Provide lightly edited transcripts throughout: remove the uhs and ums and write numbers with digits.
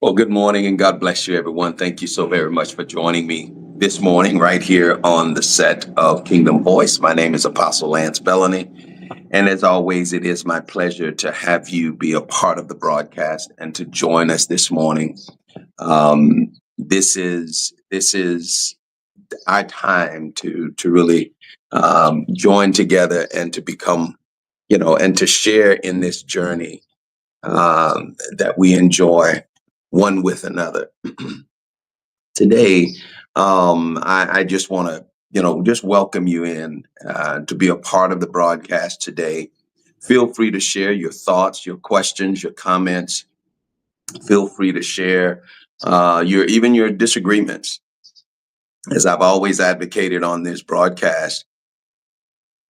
Well, good morning and God bless you, everyone. Thank you so very much for joining me this morning right here on the set of Kingdom Voice. My name is Apostle Lance Bellany. And as always, it is my pleasure to have you be a part of the broadcast and to join us this morning. This is our time to really join together and to become, and to share in this journey that we enjoy one with another. Today, I just want to, just welcome you in to be a part of the broadcast today. Feel free to share your thoughts, your questions, your comments. Feel free to share your disagreements. As I've always advocated on this broadcast,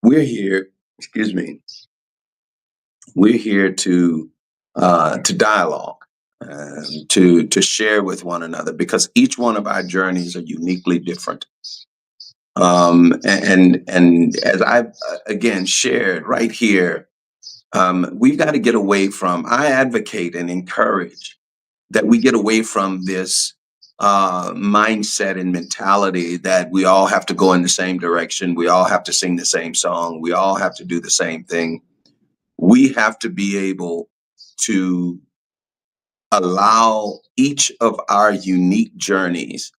we're here. Excuse me. We're here to dialogue, to share with one another, because each one of our journeys are uniquely different. And as I've again shared right here, we've got to get away from. I advocate and encourage that we get away from this mindset and mentality that we all have to go in the same direction, we all have to sing the same song, we all have to do the same thing. We have to be able to allow each of our unique journeys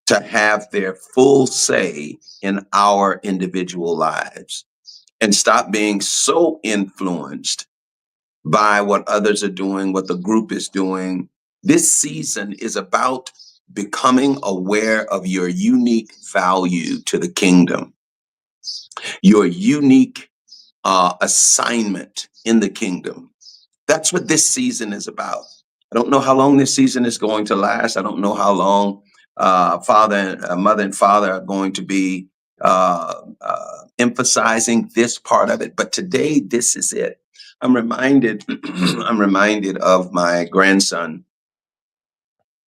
to have their full say in our individual lives and stop being so influenced by what others are doing, what the group is doing. This season is about becoming aware of your unique value to the kingdom, your unique assignment in the kingdom. That's what this season is about. I don't know how long this season is going to last. I don't know how long mother and father are going to be emphasizing this part of it. But today, this is it. I'm reminded. I'm reminded of my grandson,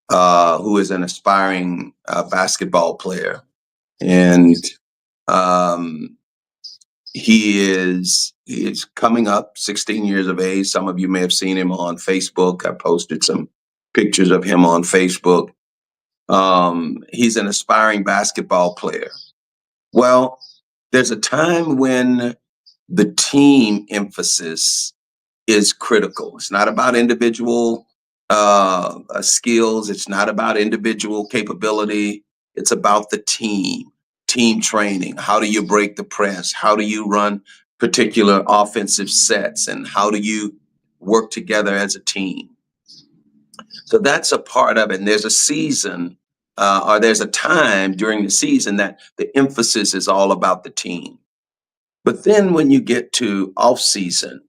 who is an aspiring basketball player, and um, he is coming up 16 years of age. Some of you may have seen him on Facebook. I posted some pictures of him on Facebook. He's an aspiring basketball player. Well, there's a time when the team emphasis is critical. It's not about individual skills. It's not about individual capability. It's about the team training. How do you break the press? How do you run particular offensive sets? And how do you work together as a team? So that's a part of it. And there's a season, or there's a time during the season that the emphasis is all about the team. But then when you get to off season,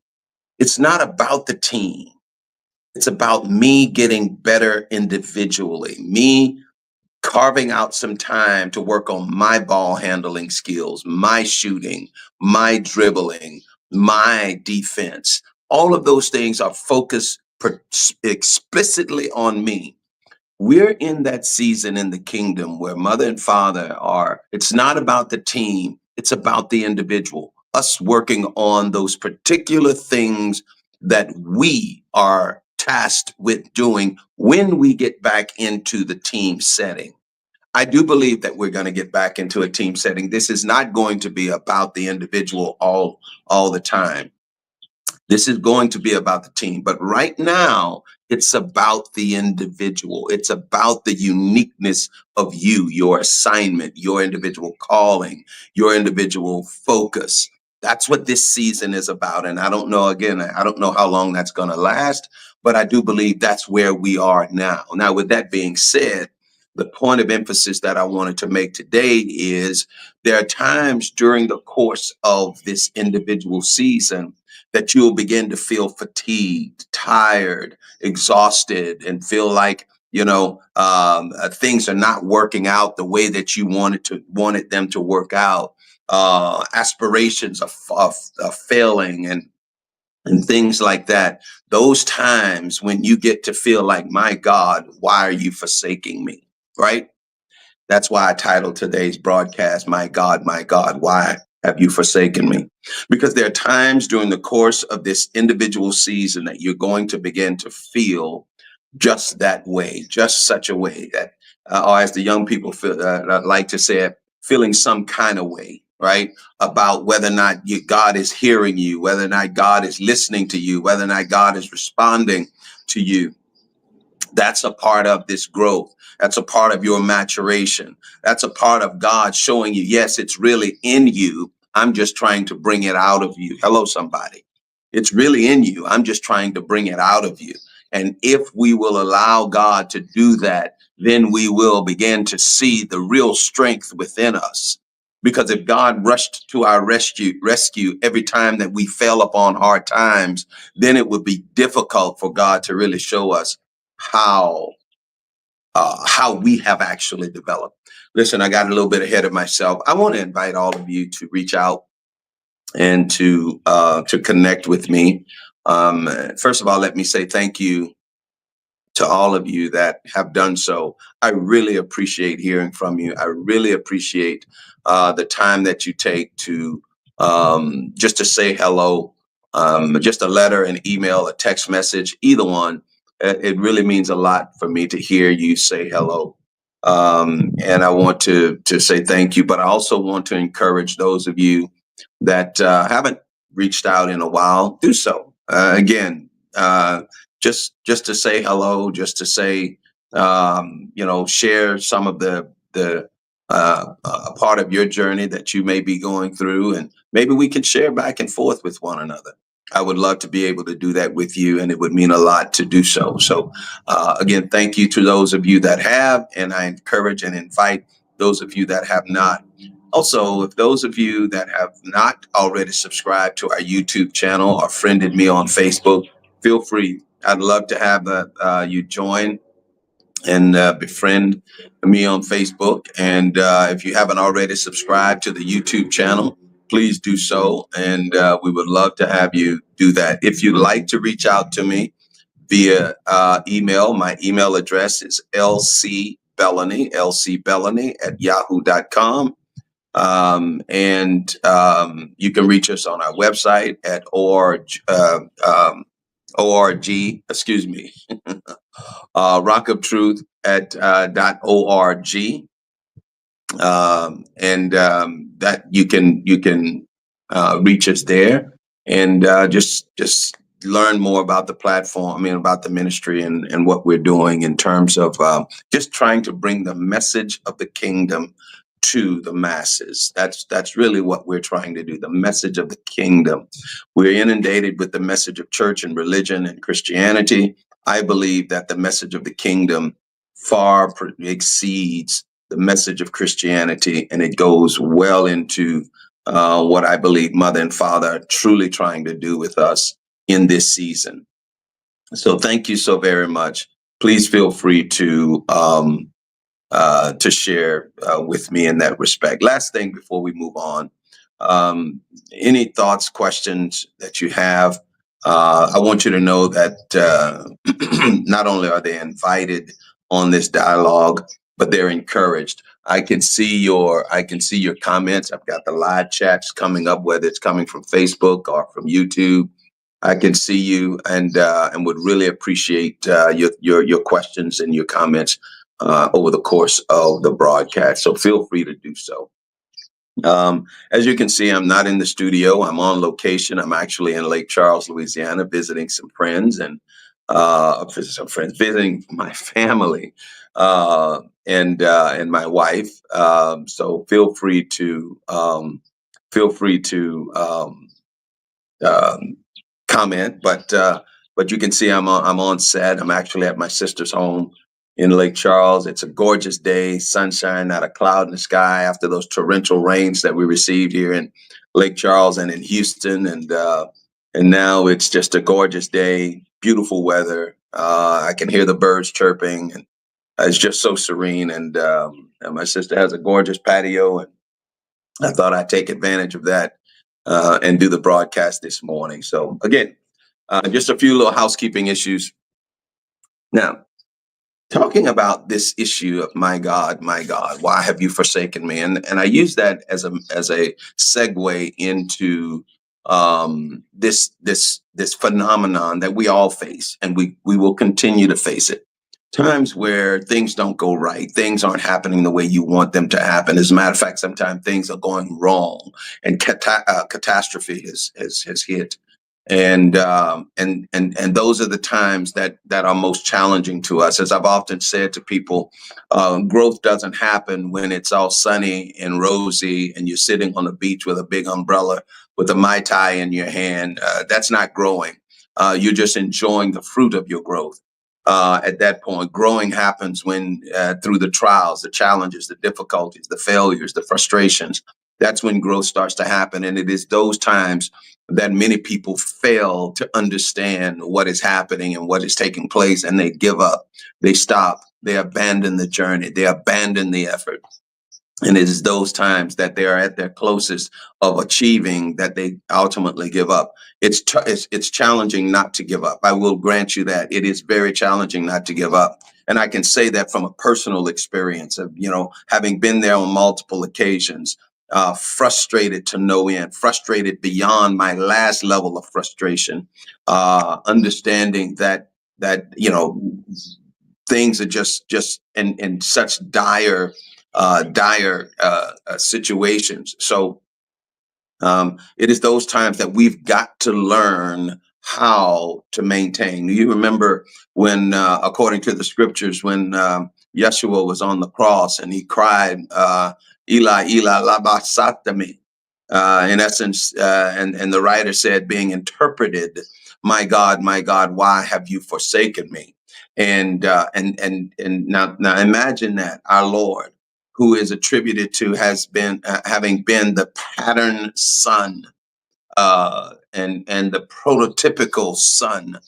it's not about the team. It's about me getting better individually, me carving out some time to work on my ball handling skills, my shooting, my dribbling, my defense. All of those things are focused explicitly on me. We're in that season in the kingdom where mother and father are, it's not about the team, it's about the individual, us working on those particular things that we are tasked with doing when we get back into the team setting. I do believe that we're going to get back into a team setting. This is not going to be about the individual all the time. This is going to be about the team. But right now, it's about the individual. It's about the uniqueness of you, your assignment, your individual calling, your individual focus. That's what this season is about. And I don't know, again, I don't know how long that's going to last, but I do believe that's where we are now. Now, with that being said, the point of emphasis that I wanted to make today is there are times during the course of this individual season that you'll begin to feel fatigued, tired, exhausted, and feel like things are not working out the way that you wanted them to work out. Aspirations are failing, and things like that. Those times when you get to feel like, my God, why are you forsaking me? Right? That's why I titled today's broadcast, my God, why have you forsaken me? Because there are times during the course of this individual season that you're going to begin to feel just that way, just such a way that, or as the young people feel, like to say it, feeling some kind of way, right? About whether or not God is hearing you, whether or not God is listening to you, whether or not God is responding to you. That's a part of this growth. That's a part of your maturation. That's a part of God showing you, yes, it's really in you. I'm just trying to bring it out of you. Hello, somebody. It's really in you. I'm just trying to bring it out of you. And if we will allow God to do that, then we will begin to see the real strength within us. Because if God rushed to our rescue every time that we fell upon hard times, then it would be difficult for God to really show us how how we have actually developed. Listen, I got a little bit ahead of myself. I want to invite all of you to reach out and to connect with me. First of all, let me say thank you to all of you that have done so. I really appreciate hearing from you. I really appreciate the time that you take to just to say hello, just a letter, an email, a text message, either one. It really means a lot for me to hear you say hello. And I want to say thank you, but I also want to encourage those of you that haven't reached out in a while, do so. Again, just to say hello, just to say, share some of the part of your journey that you may be going through, and maybe we can share back and forth with one another. I would love to be able to do that with you, and it would mean a lot to do so. So, again, thank you to those of you that have, and I encourage and invite those of you that have not. Also, if those of you that have not already subscribed to our YouTube channel or friended me on Facebook, feel free. I'd love to have you join and befriend me on Facebook. And if you haven't already subscribed to the YouTube channel, please do so. And we would love to have you do that. If you'd like to reach out to me via email, my email address is lcbellany at yahoo.com. You can reach us on our website at org, excuse me, Rock of Truth at .org, that you can reach us there, and just learn more about the platform. I mean, about the ministry and what we're doing in terms of just trying to bring the message of the kingdom to the masses. That's really what we're trying to do. The message of the kingdom. We're inundated with the message of church and religion and Christianity. I believe that the message of the kingdom far exceeds the message of Christianity, and it goes well into what I believe Mother and Father are truly trying to do with us in this season. So thank you so very much. Please feel free to share with me in that respect. Last thing before we move on, any thoughts, questions that you have? I want you to know that not only are they invited on this dialogue, but they're encouraged. I can see your comments. I've got the live chats coming up, whether it's coming from Facebook or from YouTube. I can see you, and would really appreciate your questions and your comments over the course of the broadcast. So feel free to do so. As you can see, I'm not in the studio. I'm on location. I'm actually in Lake Charles, Louisiana, visiting some friends and visiting my family and my wife. So feel free to comment. But you can see I'm on set. I'm actually at my sister's home in Lake Charles. It's a gorgeous day, sunshine, not a cloud in the sky after those torrential rains that we received here in Lake Charles and in Houston. And now it's just a gorgeous day, beautiful weather. I can hear the birds chirping, and it's just so serene. And my sister has a gorgeous patio, and I thought I'd take advantage of that and do the broadcast this morning. So again, just a few little housekeeping issues. Now, talking about this issue of my God, why have you forsaken me? And I use that as a segue into this phenomenon that we all face, and we will continue to face it. times where things don't go right, things aren't happening the way you want them to happen. As a matter of fact, sometimes things are going wrong, and catastrophe has hit. And those are the times that are most challenging to us. As I've often said to people, growth doesn't happen when it's all sunny and rosy and you're sitting on the beach with a big umbrella with a Mai Tai in your hand. That's not growing. You're just enjoying the fruit of your growth. At that point, growing happens when through the trials, the challenges, the difficulties, the failures, the frustrations. That's when growth starts to happen. And it is those times that many people fail to understand what is happening and what is taking place, and they give up, they stop, they abandon the journey, they abandon the effort. And it is those times that they are at their closest of achieving that they ultimately give up. It's challenging not to give up. I will grant you that it is very challenging not to give up. And I can say that from a personal experience of, having been there on multiple occasions, frustrated to no end, frustrated beyond my last level of frustration, understanding that things are just in such dire situations. So it is those times that we've got to learn how to maintain. You remember when, according to the scriptures, when Yeshua was on the cross and he cried, Eli, Eli, lama sabachthani. In essence, and the writer said, being interpreted, my God, why have you forsaken me? And now imagine that our Lord, who is attributed to having been the pattern son, and the prototypical son,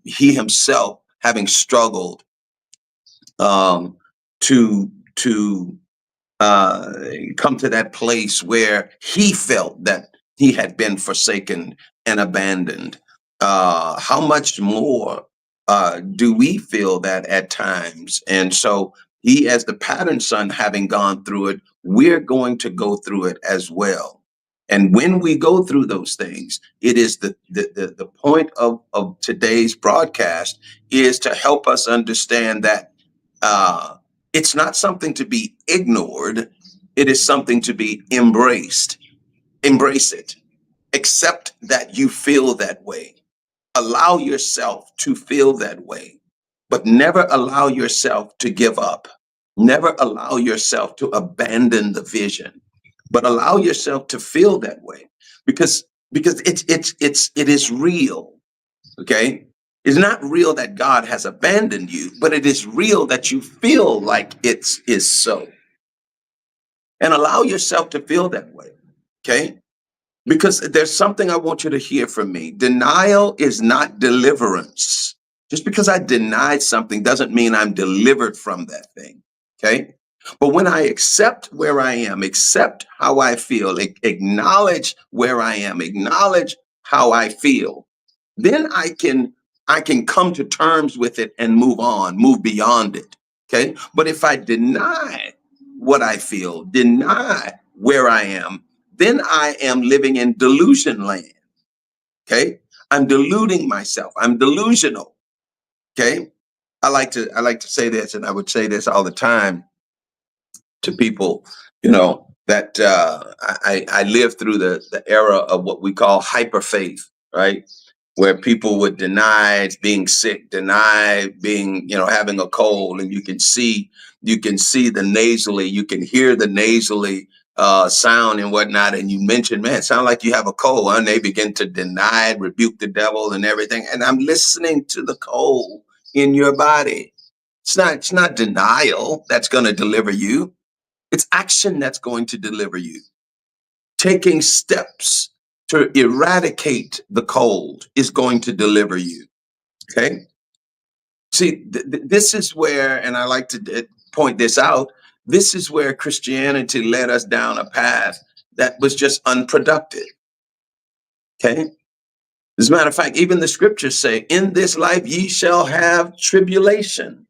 he himself having struggled to come to that place where he felt that he had been forsaken and abandoned. How much more do we feel that at times? And so he, as the pattern son, having gone through it, we're going to go through it as well. And when we go through those things, it is the point of today's broadcast is to help us understand that it's not something to be ignored. It is something to be embraced. Embrace it. Accept that you feel that way. Allow yourself to feel that way, but never allow yourself to give up. Never allow yourself to abandon the vision, but allow yourself to feel that way because it is real. Okay. It's not real that God has abandoned you, but it is real that you feel like it is so. And allow yourself to feel that way. Okay. Because there's something I want you to hear from me. Denial is not deliverance. Just because I denied something doesn't mean I'm delivered from that thing. Okay. But when I accept where I am, accept how I feel, acknowledge where I am, acknowledge how I feel, then I can come to terms with it and move on, move beyond it. Okay. But if I deny what I feel, deny where I am, then I am living in delusion land. Okay. I'm deluding myself. I'm delusional. Okay. I like to say this, and I would say this all the time to people, that I lived through the era of what we call hyper faith, right? Where people would deny being sick, deny being, having a cold, and you can see the nasally, you can hear the nasally sound and whatnot, and you mention, man, it sounds like you have a cold, and they begin to deny it, rebuke the devil and everything. And I'm listening to the cold in your body. It's not denial that's going to deliver you. It's action that's going to deliver you. Taking steps to eradicate the cold is going to deliver you. Okay. See, this is where, and I like to point this out, this is where Christianity led us down a path that was just unproductive. Okay. As a matter of fact, even the scriptures say, in this life ye shall have tribulation.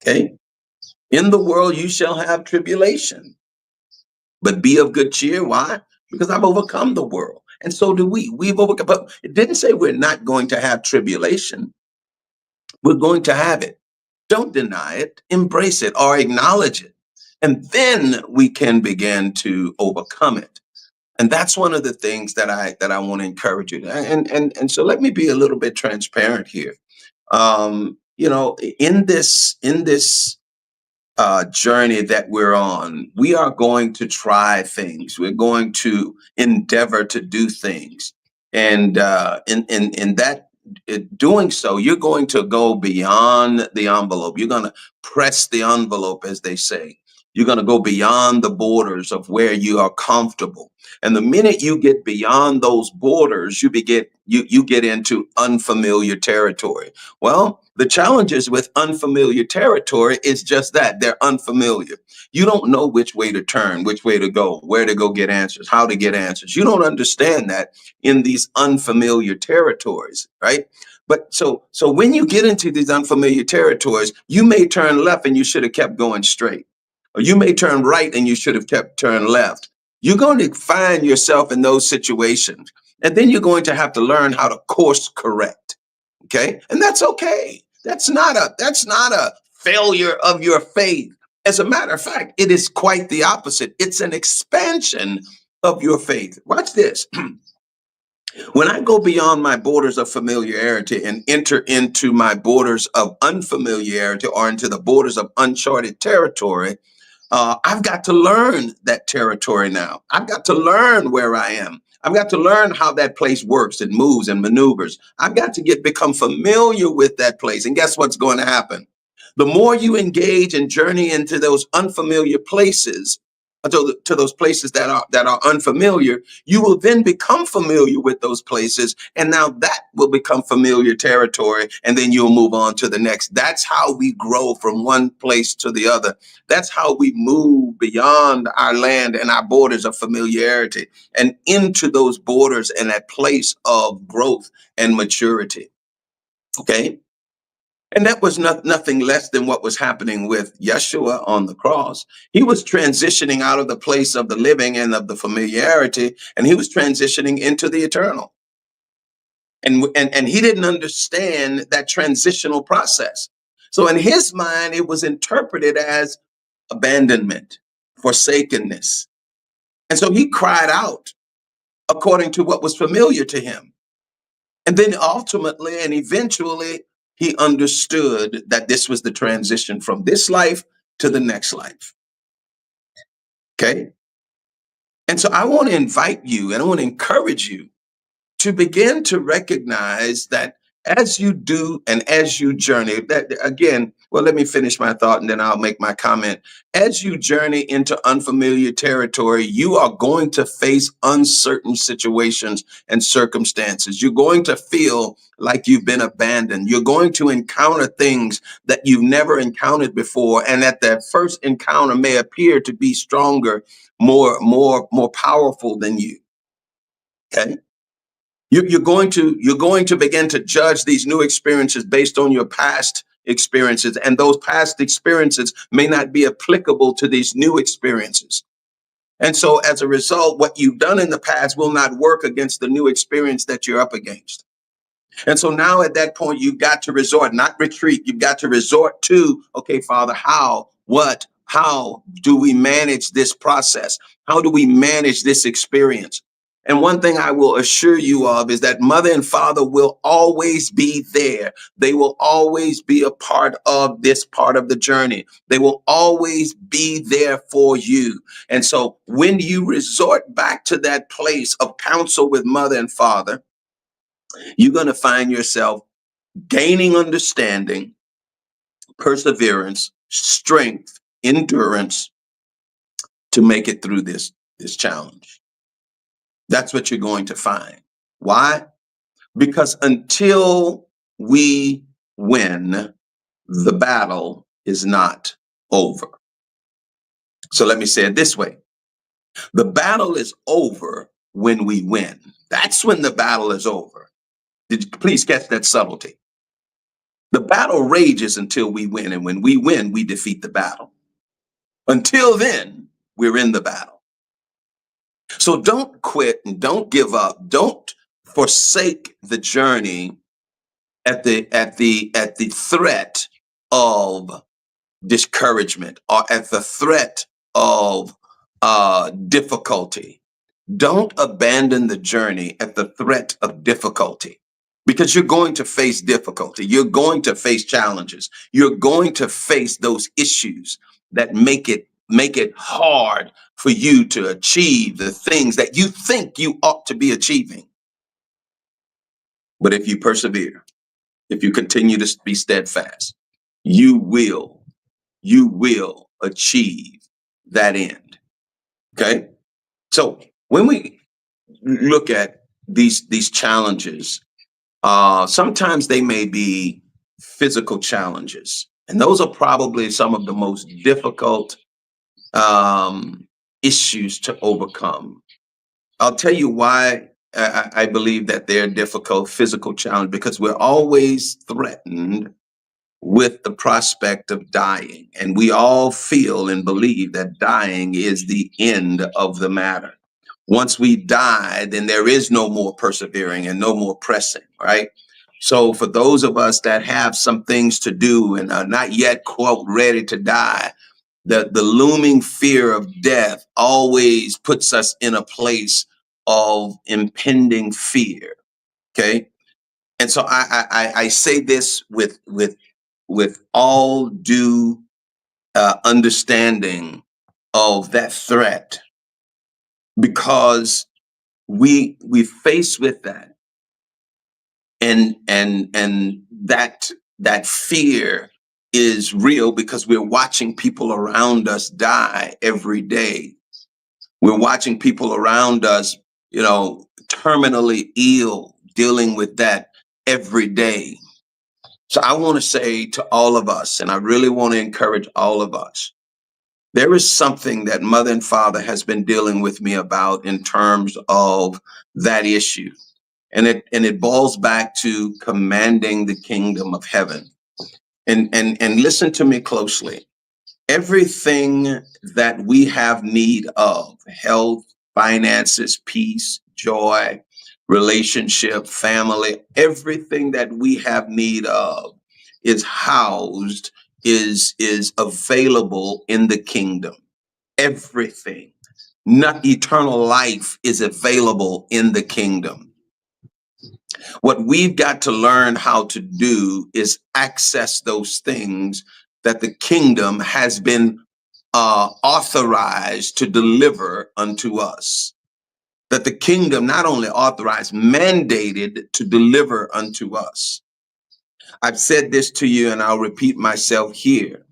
Okay. In the world you shall have tribulation. But be of good cheer. Why? Because I've overcome the world. And so do we. We've overcome. But it didn't say we're not going to have tribulation. We're going to have it. Don't deny it, embrace it or acknowledge it. And then we can begin to overcome it. And that's one of the things that I want to encourage you to. And so let me be a little bit transparent here. In this journey that we're on, we are going to try things. We're going to endeavor to do things, and in that doing so, you're going to go beyond the envelope. You're going to press the envelope, as they say. You're going to go beyond the borders of where you are comfortable. And the minute you get beyond those borders, you get into unfamiliar territory. Well, the challenges with unfamiliar territory is just that they're unfamiliar. You don't know which way to turn, which way to go, where to go get answers, how to get answers. You don't understand that in these unfamiliar territories, right? But so when you get into these unfamiliar territories, you may turn left and you should have kept going straight. Or you may turn right and you should have kept turn left. You're going to find yourself in those situations. And then you're going to have to learn how to course correct. Okay. And that's okay. That's not a failure of your faith. As a matter of fact, it is quite the opposite. It's an expansion of your faith. Watch this. When I go beyond my borders of familiarity and enter into my borders of unfamiliarity or into the borders of uncharted territory, I've got to learn that territory now. I've got to learn where I am. I've got to learn how that place works and moves and maneuvers. I've got to become familiar with that place. And guess what's going to happen? The more you engage and journey into those unfamiliar places, to those places that are unfamiliar, you will then become familiar with those places, and now that will become familiar territory, and then you'll move on to the next. That's how we grow from one place to the other. That's how we move beyond our land and our borders of familiarity and into those borders and that place of growth and maturity. Okay. And that was nothing less than what was happening with Yeshua on the cross. He was transitioning out of the place of the living and of the familiarity, and he was transitioning into the eternal. And he didn't understand that transitional process. So in his mind, it was interpreted as abandonment, forsakenness. And so he cried out according to what was familiar to him. And then ultimately and eventually, he understood that this was the transition from this life to the next life. Okay. And so I want to invite you and I want to encourage you to begin to recognize that as you do and as you journey, that again, well, let me finish my thought and then I'll make my comment. As you journey into unfamiliar territory, you are going to face uncertain situations and circumstances. You're going to feel like you've been abandoned. You're going to encounter things that you've never encountered before. And at that first encounter may appear to be stronger, more powerful than you. Okay. You're going to begin to judge these new experiences based on your past experiences, and those past experiences may not be applicable to these new experiences. And so as a result, what you've done in the past will not work against the new experience that you're up against. And so now at that point, you've got to resort, not retreat. You've got to resort to, okay, Father, how do we manage this process? How do we manage this experience? And one thing I will assure you of is that mother and father will always be there. They will always be a part of this part of the journey. They will always be there for you. And so when you resort back to that place of counsel with mother and father, you're going to find yourself gaining understanding, perseverance, strength, endurance to make it through this challenge. That's what you're going to find. Why? Because until we win, the battle is not over. So let me say it this way. The battle is over when we win. That's when the battle is over. Did you please catch that subtlety? The battle rages until we win. And when we win, we defeat the battle. Until then, we're in the battle. So don't quit and don't give up. Don't forsake the journey at the threat of discouragement or at the threat of difficulty, don't abandon the journey at the threat of difficulty, because you're going to face difficulty. You're going to face challenges. You're going to face those issues that make it hard for you to achieve the things that you think you ought to be achieving. But if you persevere, if you continue to be steadfast, you will achieve that end. Okay. So when we look at these challenges, sometimes they may be physical challenges, and those are probably some of the most difficult issues to overcome. I'll tell you why I believe that they're difficult physical challenge, because we're always threatened with the prospect of dying. And we all feel and believe that dying is the end of the matter. Once we die, then there is no more persevering and no more pressing, right? So for those of us that have some things to do and are not yet, quote, ready to die, the looming fear of death always puts us in a place of impending fear. Okay. And so I say this with all due understanding of that threat, because we face with that, and that fear is real, because we're watching people around us die every day. We're watching people around us, terminally ill, dealing with that every day. So I want to say to all of us, and I really want to encourage all of us, there is something that Mother and Father has been dealing with me about in terms of that issue. And it boils back to commanding the kingdom of heaven. And listen to me closely. Everything that we have need of, health, finances, peace, joy, relationship, family, everything that we have need of is housed, is available in the kingdom. Everything. Not eternal life is available in the kingdom. What we've got to learn how to do is access those things that the kingdom has been authorized to deliver unto us. That the kingdom not only authorized, mandated to deliver unto us. I've said this to you, and I'll repeat myself here.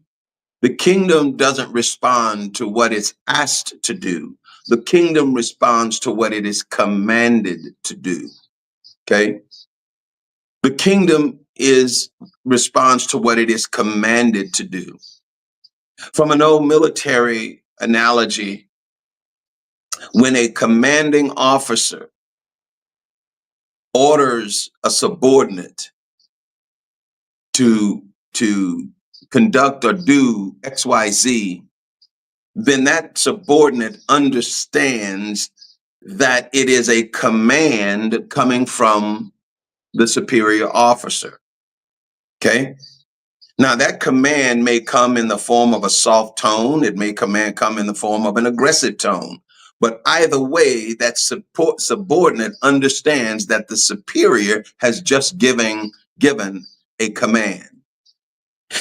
The kingdom doesn't respond to what it's asked to do. The kingdom responds to what it is commanded to do. Okay? The kingdom responds to what it is commanded to do. From an old military analogy, when a commanding officer orders a subordinate to conduct or do XYZ, then that subordinate understands that it is a command coming from the superior officer. Okay? Now, that command may come in the form of a soft tone. It may come in the form of an aggressive tone. But either way, that subordinate understands that the superior has just given a command.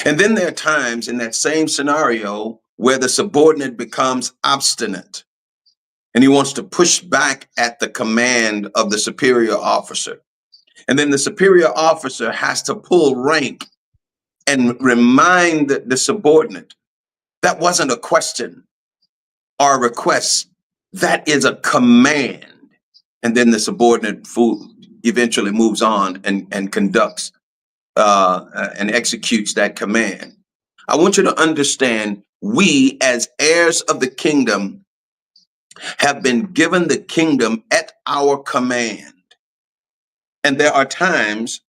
And then there are times in that same scenario where the subordinate becomes obstinate and he wants to push back at the command of the superior officer. And then the superior officer has to pull rank and remind the subordinate, that wasn't a question or a request, that is a command. And then the subordinate eventually moves on and conducts and executes that command. I want you to understand, we as heirs of the kingdom have been given the kingdom at our command. And there are times,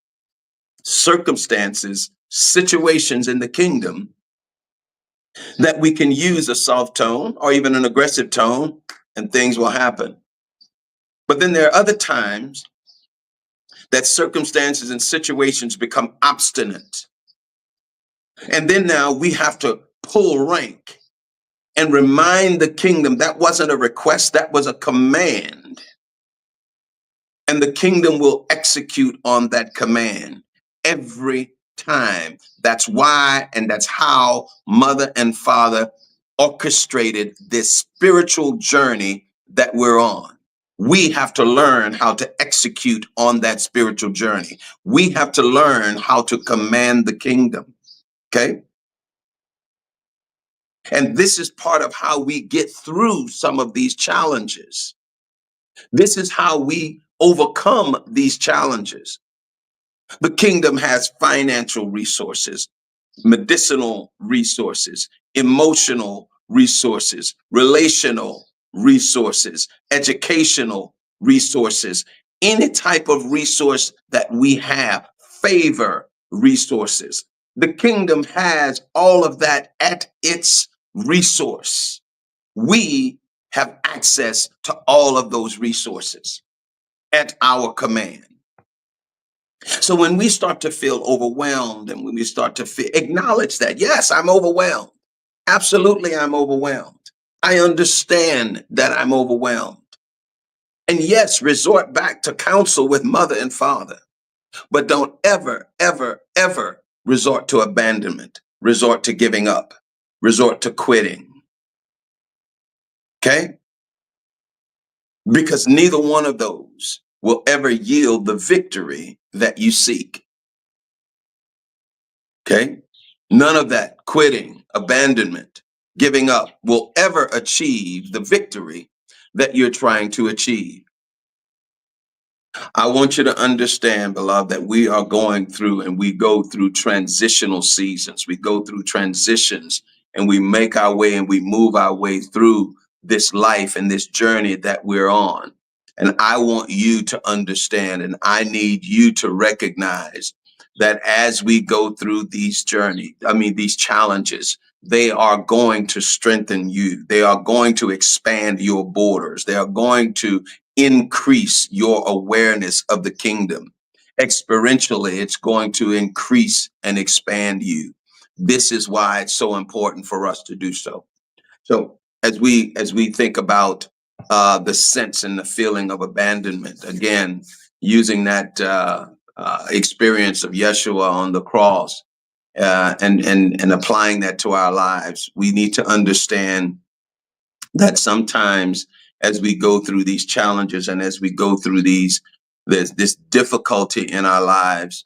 circumstances, situations in the kingdom that we can use a soft tone or even an aggressive tone and things will happen. But then there are other times that circumstances and situations become obstinate. And then now we have to pull rank and remind the kingdom that wasn't a request, that was a command. And the kingdom will execute on that command every time. That's why and that's how mother and father orchestrated this spiritual journey that we're on. We have to learn how to execute on that spiritual journey. We have to learn how to command the kingdom. Okay. And this is part of how we get through some of these challenges. This is how we overcome these challenges. The kingdom has financial resources, medicinal resources, emotional resources, relational resources, educational resources, any type of resource that we have, favor resources. The kingdom has all of that at its resource. We have access to all of those resources at our command. So when we start to feel overwhelmed and when we start to feel, acknowledge that, yes, I'm overwhelmed. Absolutely, I'm overwhelmed. I understand that I'm overwhelmed. And yes, resort back to counsel with mother and father, but don't ever, ever, ever resort to abandonment, resort to giving up, resort to quitting. Okay? Because neither one of those will ever yield the victory that you seek. Okay? None of that quitting, abandonment, giving up will ever achieve the victory that you're trying to achieve. I want you to understand, beloved, that we are going through and we go through transitional seasons. We go through transitions and we make our way and we move our way through this life and this journey that we're on. And I want you to understand, and I need you to recognize that as we go through these these challenges, they are going to strengthen you. They are going to expand your borders. They are going to increase your awareness of the kingdom. Experientially, it's going to increase and expand you. This is why it's so important for us to do so. So as we think about the sense and the feeling of abandonment, again, using that experience of Yeshua on the cross and applying that to our lives, we need to understand that sometimes as we go through these challenges and as we go through this difficulty in our lives,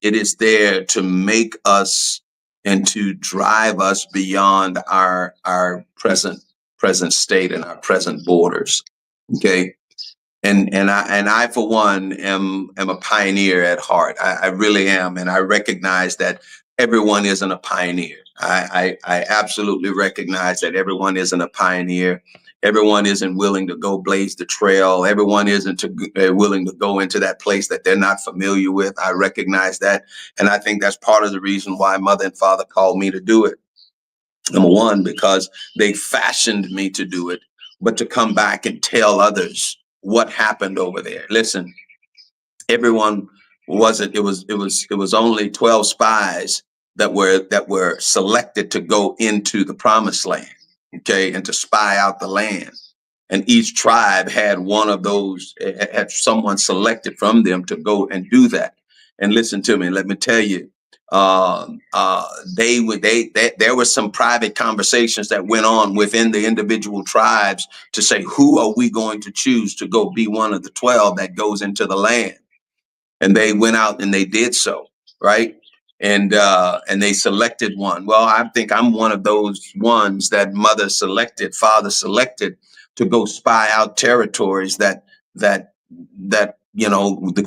it is there to make us and to drive us beyond our present state and our present borders. Okay. And I for one am a pioneer at heart. I really am, and I recognize that everyone isn't a pioneer. I absolutely recognize that everyone isn't a pioneer. Everyone isn't willing to go blaze the trail. Everyone isn't willing to go into that place that they're not familiar with. I recognize that, and I think that's part of the reason why mother and father called me to do it. Number one, because they fashioned me to do it, but to come back and tell others what happened over there. Listen, everyone wasn't, it was only 12 spies that were selected to go into the promised land, okay, and to spy out the land. And each tribe had one of those, had someone selected from them to go and do that. And listen to me, let me tell you, there were some private conversations that went on within the individual tribes to say, who are we going to choose to go be one of the 12 that goes into the land? And they went out and they did so, right? And they selected one. Well, I think I'm one of those ones that mother selected, father selected to go spy out territories that the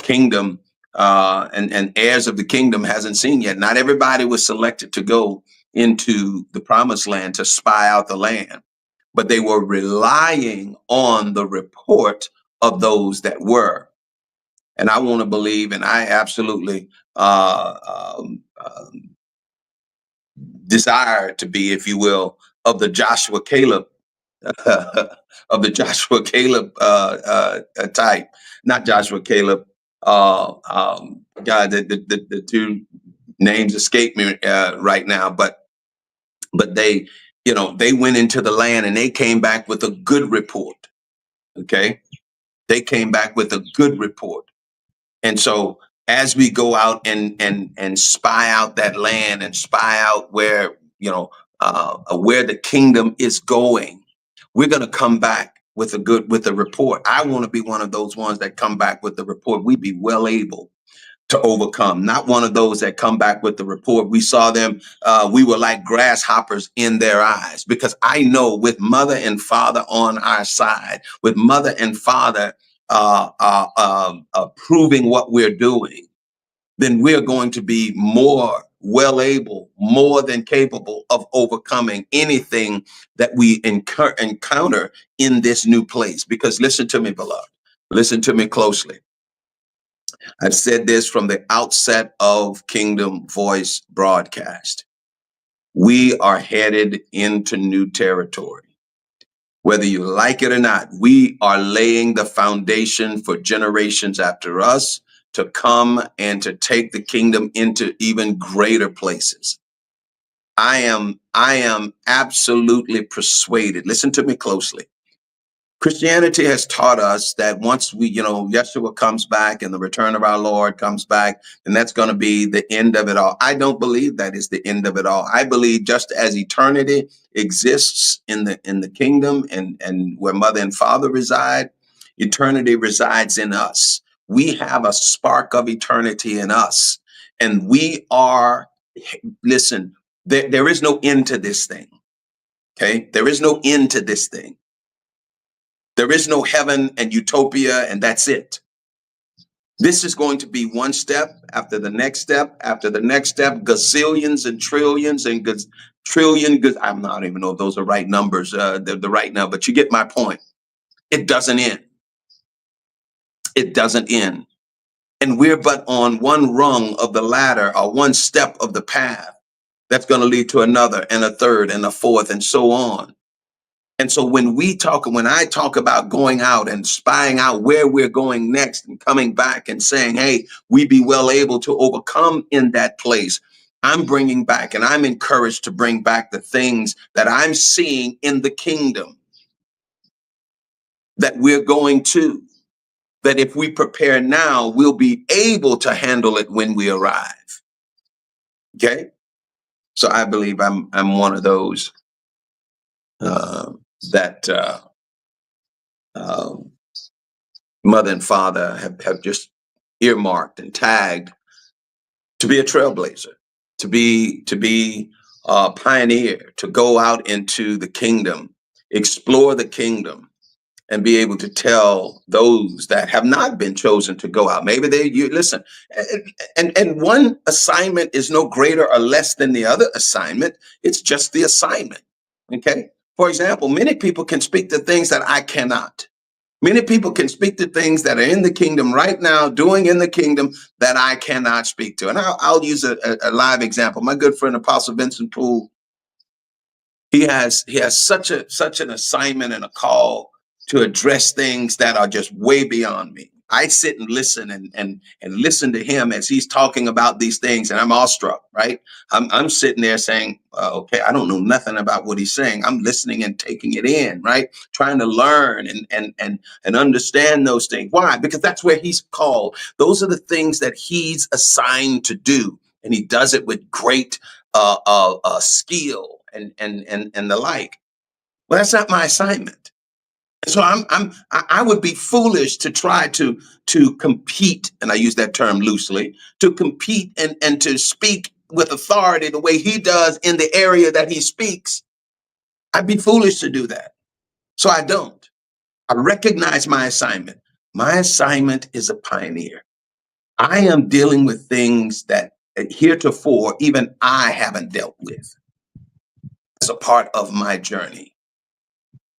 kingdom and heirs of the kingdom hasn't seen yet. Not everybody was selected to go into the promised land to spy out the land, but they were relying on the report of those that were. And I want to believe, and I absolutely desire to be, if you will, of the Joshua Caleb of the Joshua Caleb type, not Joshua Caleb. God, the two. names escape me right now, but they, they went into the land and they came back with a good report. Okay, they came back with a good report. And so as we go out and spy out that land and spy out where, where the kingdom is going, we're going to come back with a report. I want to be one of those ones that come back with the report. We be well able to overcome, not one of those that come back with the report. We saw them, we were like grasshoppers in their eyes, because I know with mother and father on our side, with mother and father approving what we're doing, then we're going to be more well able, more than capable of overcoming anything that we encounter in this new place. Because listen to me, beloved, listen to me closely. I've said this from the outset of Kingdom Voice broadcast. We are headed into new territory. Whether you like it or not, we are laying the foundation for generations after us to come and to take the kingdom into even greater places. I am absolutely persuaded. Listen to me closely. Christianity has taught us that once Yeshua comes back and the return of our Lord comes back, and that's going to be the end of it all. I don't believe that is the end of it all. I believe just as eternity exists in the kingdom and where mother and father reside, eternity resides in us. We have a spark of eternity in us, and we are, listen, there is no end to this thing. Okay. There is no end to this thing. There is no heaven and utopia, and that's it. This is going to be one step after the next step, after the next step, gazillions and trillions and trillion. I'm not even know if those are right numbers, the right now, but you get my point. It doesn't end. It doesn't end. And we're but on one rung of the ladder, or one step of the path that's going to lead to another and a third and a fourth and so on. And so when I talk about going out and spying out where we're going next and coming back and saying, hey, we be well able to overcome in that place, I'm bringing back, and I'm encouraged to bring back the things that I'm seeing in the kingdom that we're going to, that if we prepare now, we'll be able to handle it when we arrive. Okay. So I believe I'm one of those that mother and father have just earmarked and tagged to be a trailblazer, to be a pioneer, to go out into the kingdom, explore the kingdom, and be able to tell those that have not been chosen to go out. Maybe you listen, and one assignment is no greater or less than the other assignment. It's just the assignment. Okay. For example, many people can speak to things that I cannot. Many people can speak to things that are in the kingdom right now, doing in the kingdom that I cannot speak to. And I'll use a live example. My good friend, Apostle Vincent Poole, he has such an assignment and a call to address things that are just way beyond me. I sit and listen and listen to him as he's talking about these things, and I'm awestruck, right? I'm sitting there saying, okay, I don't know nothing about what he's saying. I'm listening and taking it in, right? Trying to learn and understand those things. Why? Because that's where he's called. Those are the things that he's assigned to do, and he does it with great skill and the like. Well, that's not my assignment. So I would be foolish to try to compete, and I use that term loosely, to compete and to speak with authority the way he does in the area that he speaks. I'd be foolish to do that. So I don't. I recognize my assignment. My assignment is a pioneer. I am dealing with things that heretofore even I haven't dealt with as a part of my journey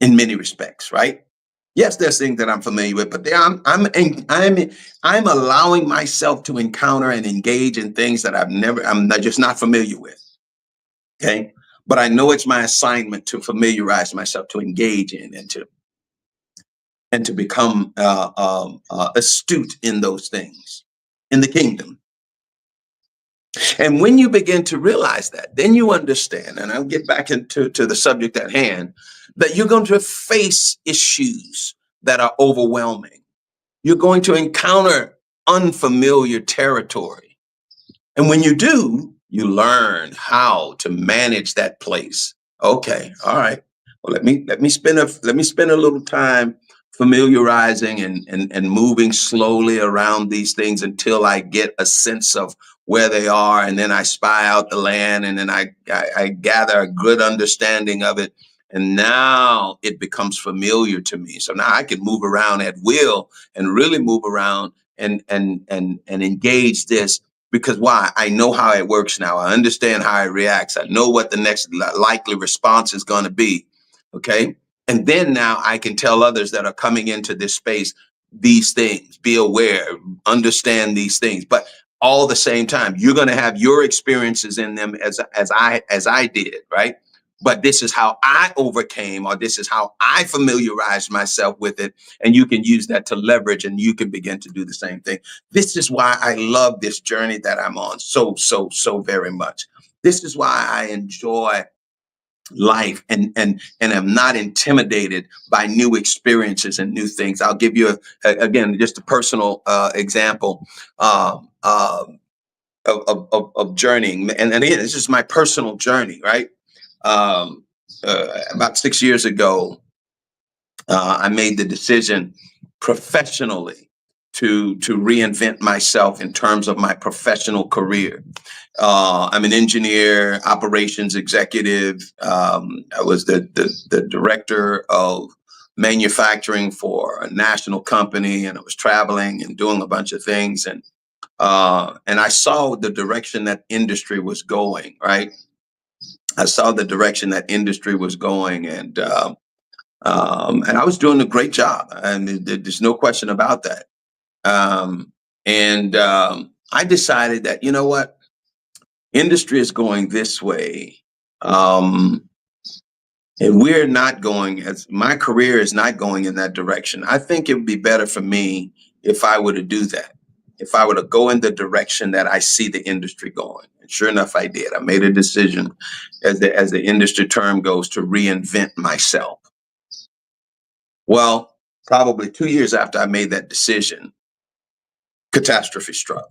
in many respects, right? Yes, there's things that I'm familiar with, but I'm allowing myself to encounter and engage in things that I'm just not familiar with. Okay. But I know it's my assignment to familiarize myself, to engage in, and to become astute in those things in the kingdom. And when you begin to realize that, then you understand, and I'll get back into the subject at hand, that you're going to face issues that are overwhelming. You're going to encounter unfamiliar territory. And when you do, you learn how to manage that place. Okay, all right. Well, let me spend a little time familiarizing and moving slowly around these things until I get a sense of where they are, and then I spy out the land, and then I gather a good understanding of it, and now it becomes familiar to me. So now I can move around at will and really move around and engage this. Because why? I know how it works now. I understand how it reacts. I know what the next likely response is going to be. Okay. And then now I can tell others that are coming into this space these things, be aware, understand these things. But all the same time, you're going to have your experiences in them as I did, right? But this is how I overcame, or this is how I familiarized myself with it. And you can use that to leverage, and you can begin to do the same thing. This is why I love this journey that I'm on so very much. This is why I enjoy life and am not intimidated by new experiences and new things. I'll give you again just a personal example of journeying, and again, this is my personal journey, right? Um, about 6 years ago, I made the decision professionally to reinvent myself in terms of my professional career. I'm an engineer, operations executive. I was the director of manufacturing for a national company, and I was traveling and doing a bunch of things. And I saw the direction that industry was going, right? I saw the direction that industry was going, and I was doing a great job, and there's no question about that. And I decided that, you know what, industry is going this way, um, and we're not going, as my career is not going in that direction. I think it would be better for me if I were to do that, if I were to go in the direction that I see the industry going. And sure enough, I did. I made a decision, as the industry term goes, to reinvent myself. Well, probably 2 years after I made that decision, catastrophe struck.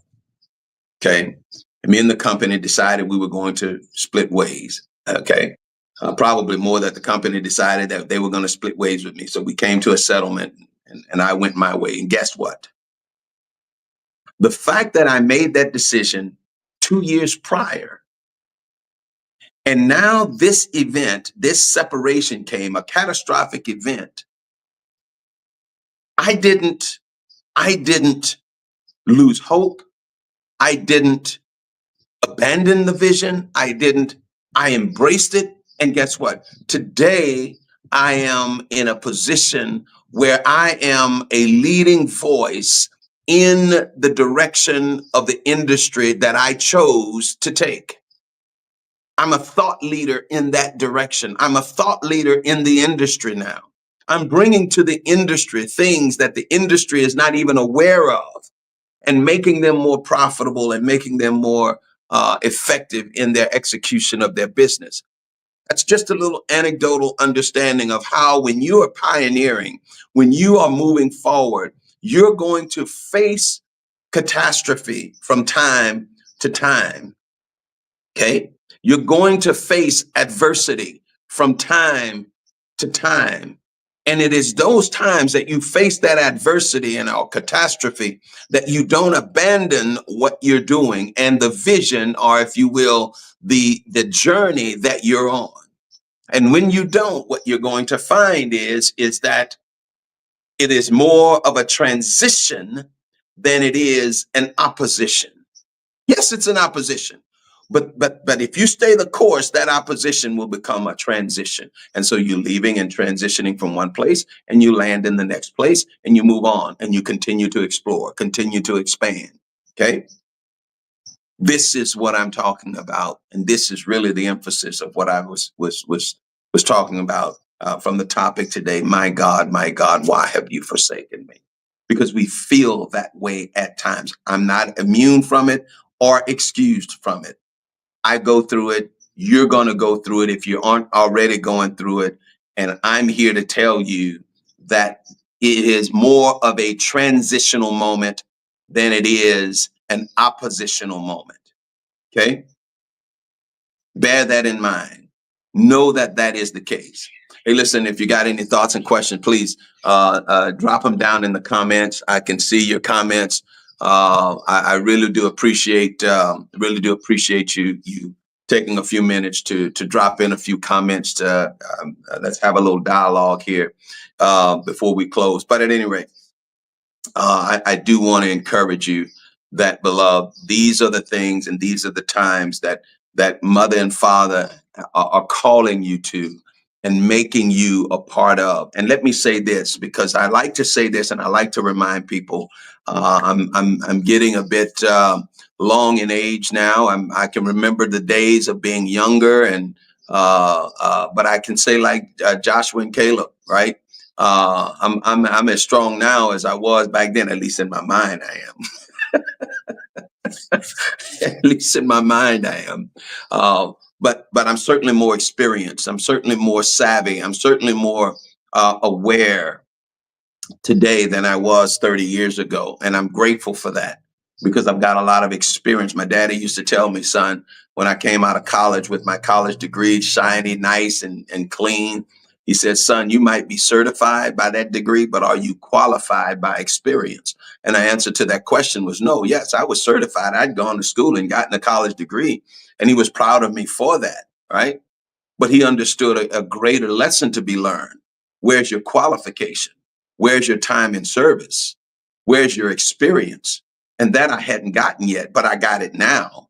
Okay. And me and the company decided we were going to split ways. Okay. Probably more that the company decided that they were going to split ways with me. So we came to a settlement, and I went my way. And guess what? The fact that I made that decision 2 years prior, and now this event, this separation came, a catastrophic event. I didn't lose hope. I didn't abandon the vision. I embraced it. And guess what? Today, I am in a position where I am a leading voice in the direction of the industry that I chose to take. I'm a thought leader in that direction. I'm a thought leader in the industry now. I'm bringing to the industry things that the industry is not even aware of, and making them more profitable and making them more effective in their execution of their business. That's just a little anecdotal understanding of how, when you are pioneering, when you are moving forward, you're going to face catastrophe from time to time. Okay. You're going to face adversity from time to time. And it is those times that you face that adversity and our catastrophe that you don't abandon what you're doing and the vision, or if you will, the journey that you're on. And when you don't, what you're going to find is that it is more of a transition than it is an opposition. Yes, it's an opposition. But if you stay the course, that opposition will become a transition. And so you're leaving and transitioning from one place, and you land in the next place, and you move on, and you continue to explore, continue to expand. Okay. This is what I'm talking about. And this is really the emphasis of what I was talking about from the topic today. My God, why have you forsaken me? Because we feel that way at times. I'm not immune from it. or excused from it. I go through it. You're going to go through it if you aren't already going through it. And I'm here to tell you that it is more of a transitional moment than it is an oppositional moment. Okay? Bear that in mind. Know that that is the case. Hey, listen, if you got any thoughts and questions, please drop them down in the comments. I can see your comments. I really do appreciate you taking a few minutes to drop in a few comments. Let's have a little dialogue here before we close. But at any rate, I do want to encourage you that, beloved, these are the things and these are the times that mother and father are calling you to and making you a part of. And let me say this, because I like to say this and I like to remind people, I'm getting a bit long in age now. I can remember the days of being younger, and but I can say like Joshua and Caleb, right? I'm as strong now as I was back then. At least in my mind, I am. At least in my mind, I am. But I'm certainly more experienced. I'm certainly more savvy. I'm certainly more aware today than I was 30 years ago, and I'm grateful for that because I've got a lot of experience. My daddy used to tell me, son, when I came out of college with my college degree, shiny, nice, and clean. He said, son, you might be certified by that degree, but are you qualified by experience? And the answer to that question was no. Yes, I was certified. I'd gone to school and gotten a college degree, and he was proud of me for that, right? But he understood a greater lesson to be learned. Where's your qualification? Where's your time in service? Where's your experience? And that I hadn't gotten yet, but I got it now.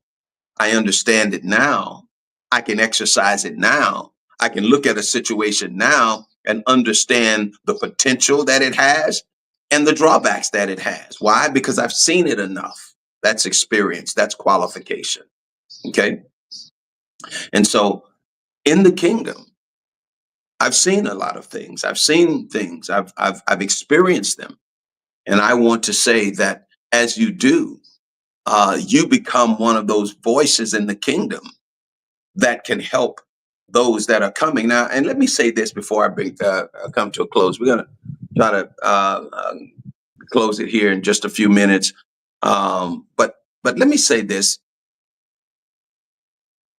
I understand it now. I can exercise it now. I can look at a situation now and understand the potential that it has and the drawbacks that it has. Why? Because I've seen it enough. That's experience. That's qualification. Okay. And so in the kingdom, I've seen a lot of things. I've seen things. I've experienced them. And I want to say that as you do, you become one of those voices in the kingdom that can help those that are coming. Now, and let me say this before I come to a close. We're going to try to close it here in just a few minutes. But let me say this.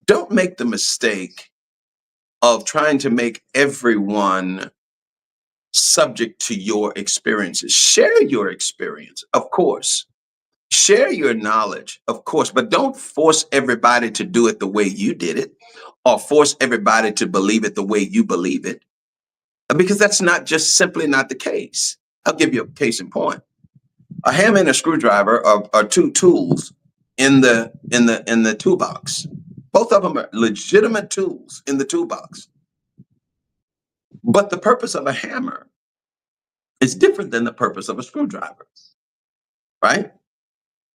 Don't make the mistake of trying to make everyone subject to your experiences. Share your experience, of course. Share your knowledge, of course, but don't force everybody to do it the way you did it or force everybody to believe it the way you believe it, because that's not just simply not the case. I'll give you a case in point. A hammer and a screwdriver are two tools in the toolbox. Both of them are legitimate tools in the toolbox. But the purpose of a hammer is different than the purpose of a screwdriver, right?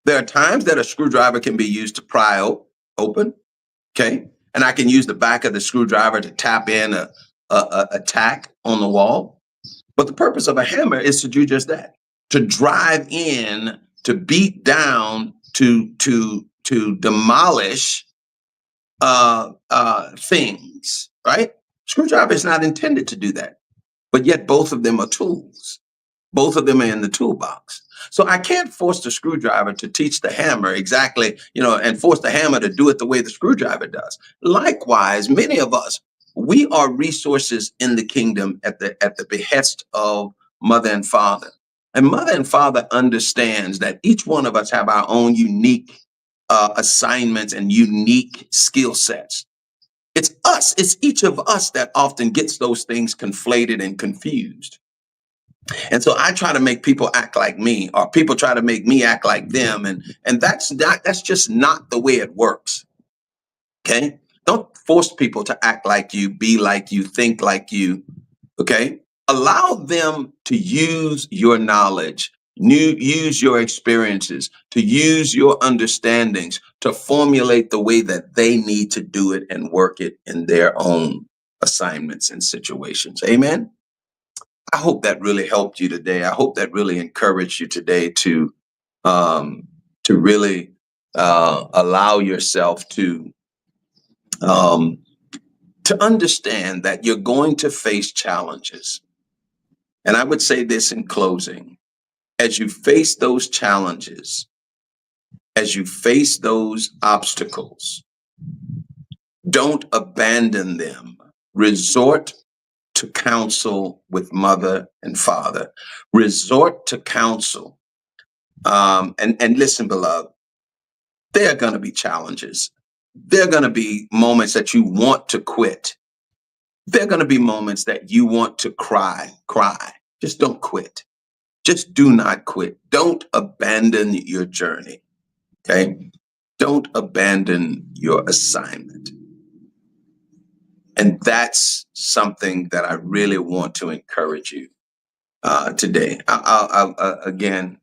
There are times that a screwdriver can be used to pry open, okay? And I can use the back of the screwdriver to tap in a tack on the wall. But the purpose of a hammer is to do just that, to drive in, to beat down, to demolish things, right? Screwdriver is not intended to do that, but yet both of them are tools. Both of them are in the toolbox. So I can't force the screwdriver to teach the hammer exactly, and force the hammer to do it the way the screwdriver does. Likewise, many of us, we are resources in the kingdom at the behest of mother and father. And mother and father understands that each one of us have our own unique assignments and unique skill sets. It's us, it's each of us that often gets those things conflated and confused. And so I try to make people act like me, or people try to make me act like them. And that's just not the way it works. Okay. Don't force people to act like you, be like you, think like you. Okay. Allow them to use your knowledge, use your experiences, to use your understandings to formulate the way that they need to do it and work it in their own assignments and situations. Amen. I hope that really helped you today. I hope that really encouraged you today to really allow yourself to understand that you're going to face challenges. And I would say this in closing: as you face those challenges, as you face those obstacles, don't abandon them. Resort to counsel with mother and father. Resort to counsel. And listen, beloved, there are going to be challenges. There are going to be moments that you want to quit. There are going to be moments that you want to cry. Just don't quit. Just do not quit. Don't abandon your journey. Okay? Don't abandon your assignment. And that's something that I really want to encourage you today. Again,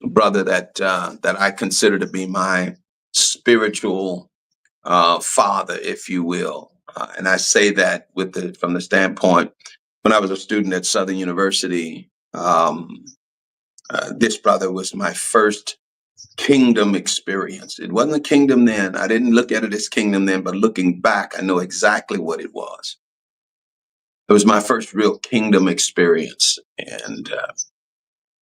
brother that I consider to be my spiritual father, if you will, and I say that from the standpoint when I was a student at Southern University. This brother was my first kingdom experience. It wasn't a kingdom then. I didn't look at it as kingdom then, but looking back, I know exactly what it was. It was my first real kingdom experience. And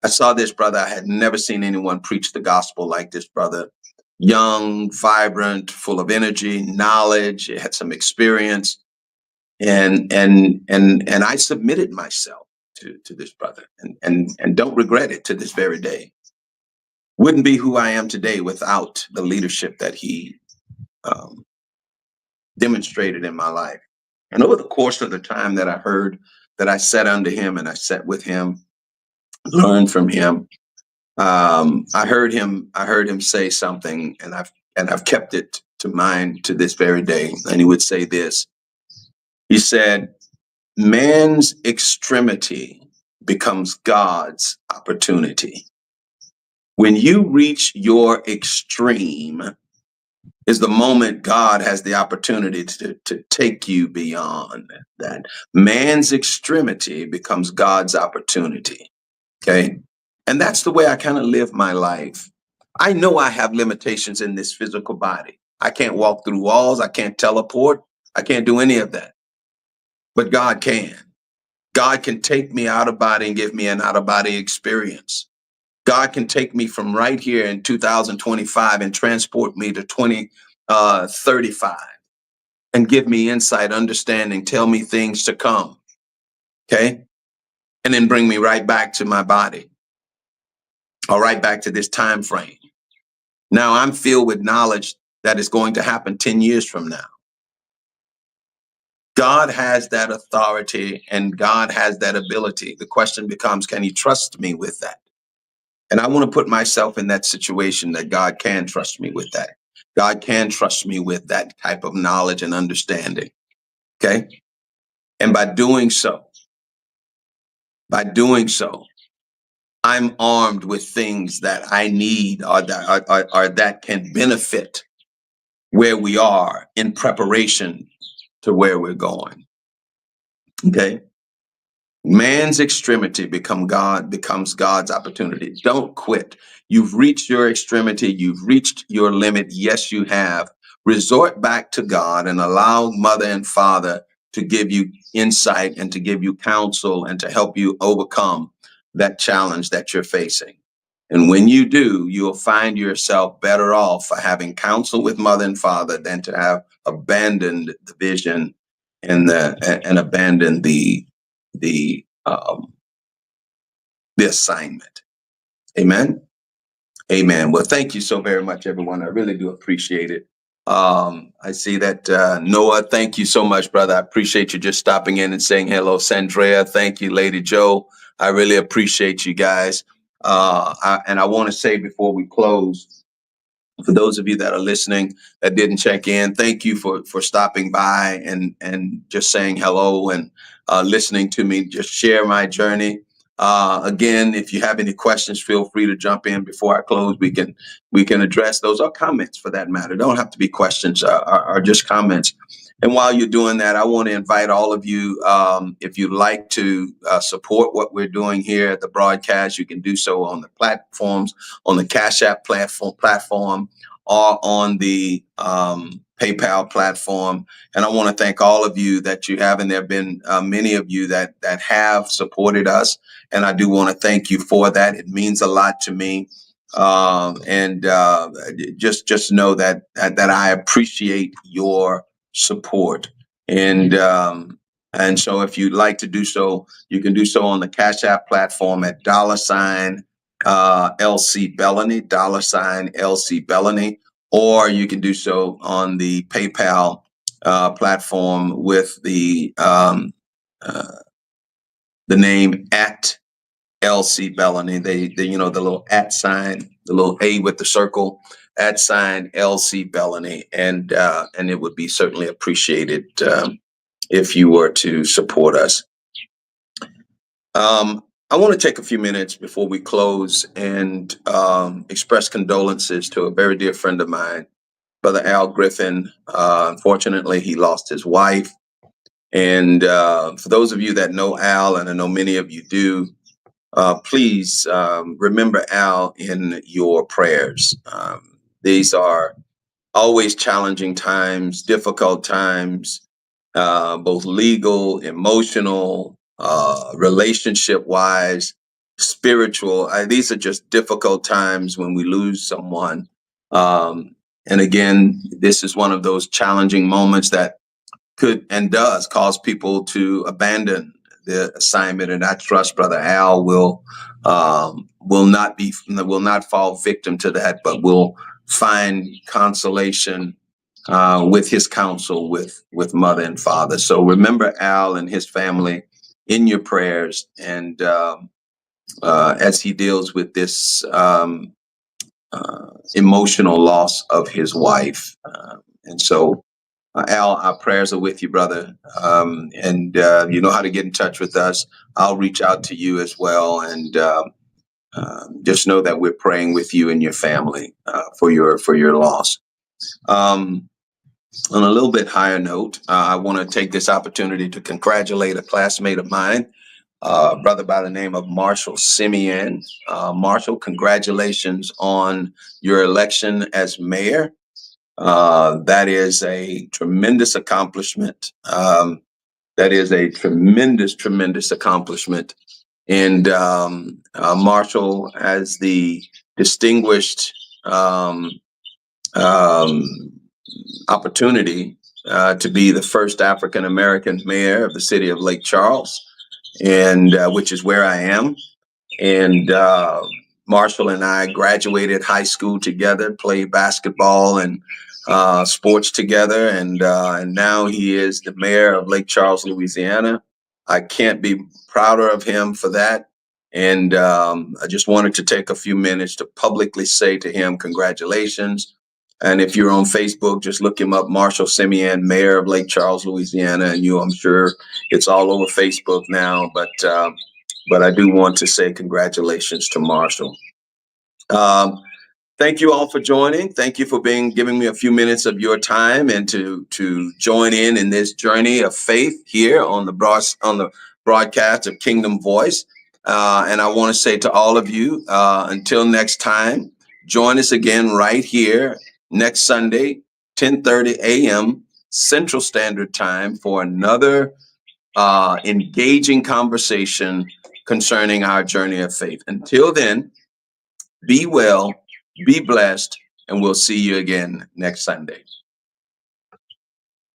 I saw this brother. I had never seen anyone preach the gospel like this brother. Young, vibrant, full of energy, knowledge, had some experience. And I submitted myself to this brother and don't regret it to this very day. Wouldn't be who I am today without the leadership that he demonstrated in my life. And over the course of the time that I sat under him and I sat with him, learned from him, I heard him say something, and I've kept it to mind to this very day. And he would say this. He said, "Man's extremity becomes God's opportunity." When you reach your extreme is the moment God has the opportunity to take you beyond that. Man's extremity becomes God's opportunity. Okay. And that's the way I kind of live my life. I know I have limitations in this physical body. I can't walk through walls. I can't teleport. I can't do any of that. But God can. God can take me out of body and give me an out of body experience. God can take me from right here in 2025 and transport me to 2035 and give me insight, understanding, tell me things to come. Okay. And then bring me right back to my body, or right back to this time frame. Now I'm filled with knowledge that is going to happen 10 years from now. God has that authority and God has that ability. The question becomes, can he trust me with that? And I want to put myself in that situation that God can trust me with that. God can trust me with that type of knowledge and understanding. Okay. And by doing so, I'm armed with things that I need or that can benefit where we are in preparation to where we're going. Okay. Man's extremity becomes God's opportunity. Don't quit. You've reached your extremity. You've reached your limit. Yes, you have. Resort back to God and allow mother and father to give you insight and to give you counsel and to help you overcome that challenge that you're facing. And when you do, you'll find yourself better off for having counsel with mother and father than to have abandoned the vision and abandoned the assignment. Amen. Amen. Well, thank you so very much, everyone. I really do appreciate it. I see that Noah, thank you so much, brother. I appreciate you just stopping in and saying hello. Sandrea, thank you. Lady Joe, I really appreciate you guys. And I want to say before we close, for those of you that are listening that didn't check in, thank you for stopping by and just saying hello and listening to me just share my journey. Again, if you have any questions, feel free to jump in before I close. We can address those, or comments for that matter. Don't have to be questions, or just comments. And while you're doing that, I want to invite all of you, if you'd like to support what we're doing here at the broadcast, you can do so on the platforms, on the Cash App platform, or on the PayPal platform. And I want to thank all of you that you have, and there have been many of you that have supported us, and I do want to thank you for that. It means a lot to me. And just know that I appreciate your support. And so if you'd like to do so, you can do so on the Cash App platform at $ LC Bellany, $LC Bellany, or you can do so on the PayPal platform with the name at LC Bellany. They the little at sign, the little A with the circle, at sign LC Bellany, and it would be certainly appreciated if you were to support us. I want to take a few minutes before we close and express condolences to a very dear friend of mine, Brother Al Griffin. Unfortunately, he lost his wife. And for those of you that know Al, and I know many of you do, please remember Al in your prayers. These are always challenging times, difficult times, both legal, emotional, relationship wise, spiritual. These are just difficult times when we lose someone. And again, this is one of those challenging moments that could and does cause people to abandon the assignment. And I trust Brother Al will not fall victim to that, but will find consolation with his counsel with mother and father. So remember Al and his family in your prayers, and as he deals with this emotional loss of his wife. And so, Al, our prayers are with you, brother. And you know how to get in touch with us. I'll reach out to you as well. And just know that we're praying with you and your family for your loss. On a little bit higher note, I want to take this opportunity to congratulate a classmate of mine, brother by the name of Marshall Simeon. Marshall, congratulations on your election as mayor. That is a tremendous accomplishment. That is a tremendous accomplishment. And Marshall, as the distinguished opportunity to be the first African American mayor of the city of Lake Charles, and which is where I am. And Marshall and I graduated high school together, played basketball and sports together, and now he is the mayor of Lake Charles, Louisiana. I can't be prouder of him for that. And I just wanted to take a few minutes to publicly say to him, congratulations. And if you're on Facebook, just look him up, Marshall Simeon, mayor of Lake Charles, Louisiana. And I'm sure it's all over Facebook now, but I do want to say congratulations to Marshall. Thank you all for joining. Thank you for giving me a few minutes of your time and to join in this journey of faith here on the broadcast of Kingdom Voice. And I want to say to all of you, until next time, join us again right here next Sunday, 10:30 a.m. Central Standard Time for another engaging conversation concerning our journey of faith. Until then, be well, be blessed, and we'll see you again next Sunday.